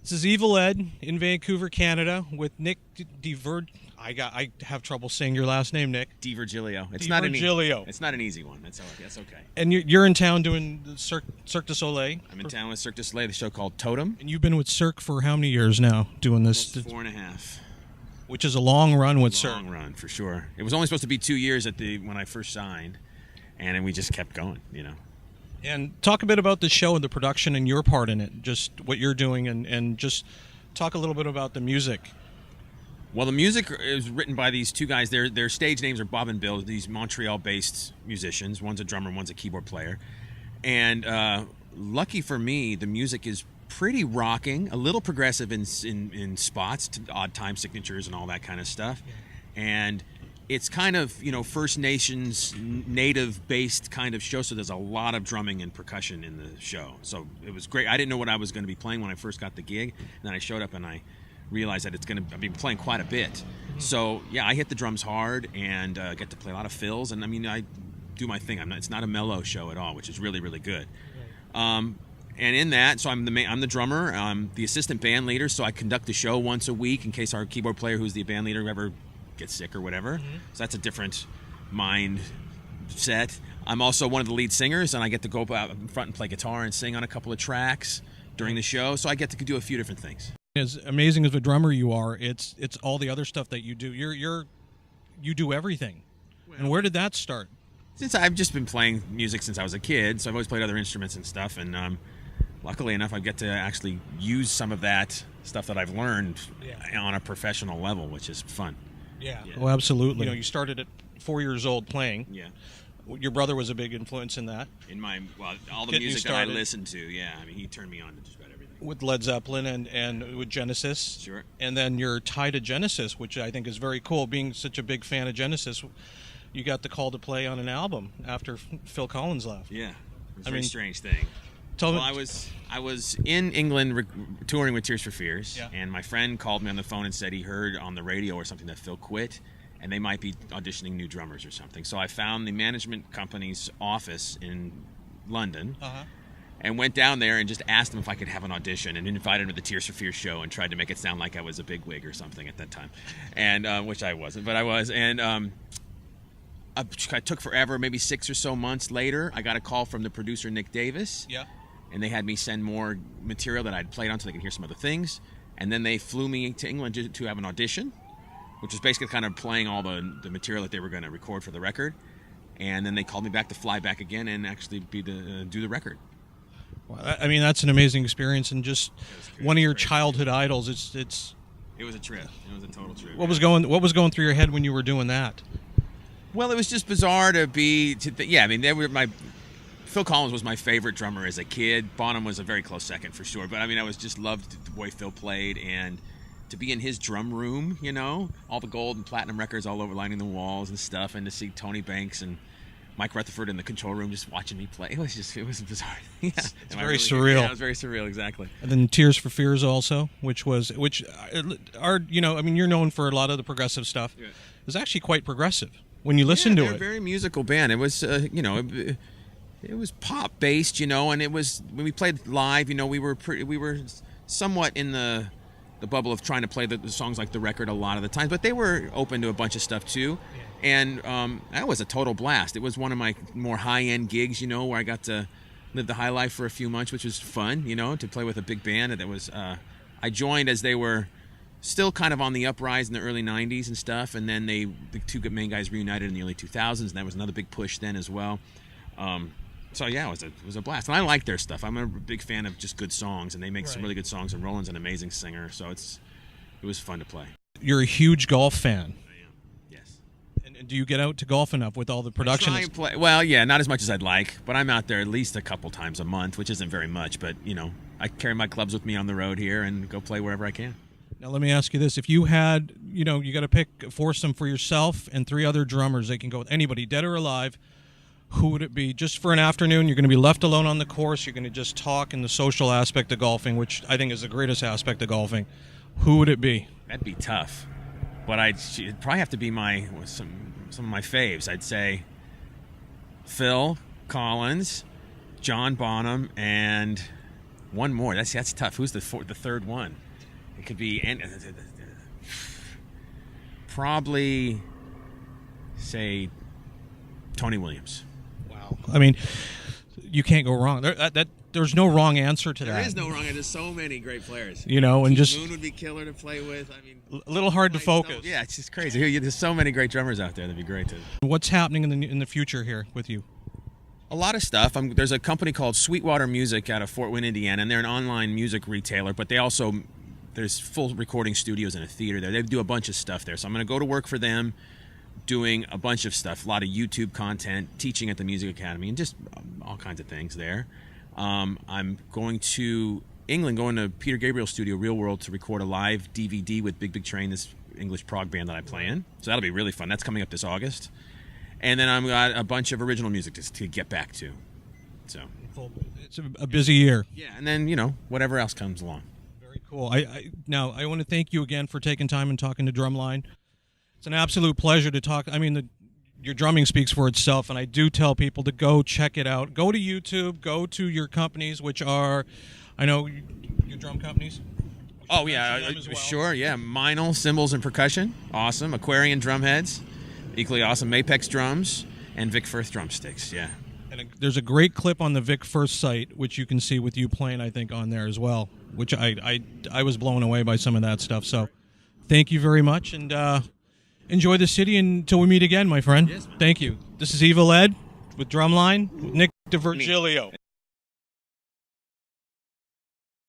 This is Evil Ed in Vancouver, Canada, with Nick DeVer. I have trouble saying your last name, Nick. DiVirgilio. It's not an easy one. That's okay. And you're in town doing the Cirque du Soleil. I'm in town with Cirque du Soleil, the show called TOTEM. And you've been with Cirque for how many years now doing this? Almost 4.5. Which is a long run with Cirque. Long run, for sure. It was only supposed to be 2 years when I first signed, and then we just kept going, And talk a bit about the show and the production and your part in it, just what you're doing, and just talk a little bit about the music. Well, the music is written by these two guys. Their stage names are Bob and Bill, these Montreal-based musicians. One's a drummer, one's a keyboard player. And lucky for me, the music is pretty rocking, a little progressive in spots, to odd time signatures and all that kind of stuff. And it's kind of, First Nations, native-based kind of show, so there's a lot of drumming and percussion in the show. So it was great. I didn't know what I was going to be playing when I first got the gig, and then I showed up and I realized that I'll be playing quite a bit. So, yeah, I hit the drums hard and get to play a lot of fills, and, I do my thing. It's not a mellow show at all, which is really, really good. And in that, so I'm the drummer, I'm the assistant band leader, so I conduct the show once a week in case our keyboard player, who's the band leader, ever gets sick or whatever. So that's a different mindset. I'm also one of the lead singers, and I get to go out in front and play guitar and sing on a couple of tracks during the show, so I get to do a few different things. As amazing as a drummer you are, it's all the other stuff that you do. You do everything. Well, and where did that start? Since I've just been playing music since I was a kid, so I've always played other instruments and stuff, and luckily enough, I get to actually use some of that stuff that I've learned on a professional level, which is fun. Yeah. Oh, absolutely. You started at 4 years old playing. Yeah. Your brother was a big influence in that. All the music that I listened to, he turned me on to just about everything. With Led Zeppelin and with Genesis. Sure. And then you're tied to Genesis, which I think is very cool. Being such a big fan of Genesis, you got the call to play on an album after Phil Collins left. Yeah. It was a very strange thing. I was in England touring with Tears for Fears, and my friend called me on the phone and said he heard on the radio or something that Phil quit, and they might be auditioning new drummers or something. So I found the management company's office in London and went down there and just asked them if I could have an audition, and invited him to the Tears for Fears show and tried to make it sound like I was a bigwig or something at that time, and which I wasn't, but I was. And it took forever, maybe 6 or so months later, I got a call from the producer, Nick Davis. Yeah. And they had me send more material that I'd played on so they could hear some other things. And then they flew me to England to have an audition, which was basically kind of playing all the material that they were going to record for the record. And then they called me back to fly back again and actually do the record. Well, that's an amazing experience, and just one of your childhood idols. It was a trip. It was a total trip. What was going through your head when you were doing that? Well, it was just bizarre to be. They were Phil Collins was my favorite drummer as a kid. Bonham was a very close second for sure. But I was just loved the way Phil played, and to be in his drum room, all the gold and platinum records all over lining the walls and stuff, and to see Tony Banks and Mike Rutherford in the control room just watching me play. It was bizarre. Yeah, it's very surreal. Yeah, it was very surreal, exactly. And then Tears for Fears also, which are you're known for a lot of the progressive stuff. Yeah. It was actually quite progressive when you listen to it. They're a very musical band. It was it was pop based, and it was when we played live. We were somewhat in the bubble of trying to play the songs like the record a lot of the times, but they were open to a bunch of stuff too. And that was a total blast. It was one of my more high-end gigs, where I got to live the high life for a few months, which was fun, to play with a big band. And that was I joined as they were still kind of on the uprise in the early 90s and stuff, and then the two main guys reunited in the early 2000s, and that was another big push then as well. So yeah, it was a blast, and I like their stuff. I'm a big fan of just good songs, and they make some really good songs. And Roland's an amazing singer, so it was fun to play. You're a huge golf fan. I am, yes. And do you get out to golf enough with all the production? I try and play. Well, yeah, not as much as I'd like, but I'm out there at least a couple times a month, which isn't very much. But I carry my clubs with me on the road here and go play wherever I can. Now let me ask you this: if you had, you got to pick a foursome for yourself and 3 other drummers, they can go with anybody, dead or alive. Who would it be? Just for an afternoon, you're going to be left alone on the course. You're going to just talk in the social aspect of golfing, which I think is the greatest aspect of golfing. Who would it be? That'd be tough, but it'd probably have to be some of my faves. I'd say Phil Collins, John Bonham, and One more. That's tough. Who's the third one? It could be probably say Tony Williams. Wow. I mean, you can't go wrong. There's no wrong answer to that. There is no wrong. There's so many great players. You know, and just Moon would be killer to play with. I mean, a little hard to focus. Yeah, it's just crazy. There's so many great drummers out there. That'd be great to. What's happening in the future here with you? A lot of stuff. There's a company called Sweetwater Music out of Fort Wayne, Indiana, and they're an online music retailer, but they also, there's full recording studios and a theater there. They do a bunch of stuff there. So I'm going to go to work for them doing a bunch of stuff, a lot of YouTube content, teaching at the Music Academy, and just all kinds of things there. I'm going to England, going to Peter Gabriel's studio, Real World, to record a live DVD with Big Big Train, this English prog band that I play in. So that'll be really fun. That's coming up this August. And then I've got a bunch of original music to get back to. So it's a busy year. Yeah, and then, you know, whatever else comes along. Very cool. Now, I want to thank you again for taking time and talking to Drumline. It's an absolute pleasure to talk. I mean, your drumming speaks for itself, and I do tell people to go check it out. Go to YouTube. Go to your companies, which are, I know, your drum companies. Oh, yeah, well. Sure, yeah. Meinl, cymbals and percussion. Awesome. Aquarian drumheads. Equally awesome. Mapex drums and Vic Firth drumsticks, yeah. And there's a great clip on the Vic Firth site, which you can see with you playing, I think, on there as well, which I was blown away by some of that stuff. So thank you very much, and enjoy the city until we meet again, my friend. Yes. Thank you. This is Evil Ed with Drumline, with Nick DeVirgilio.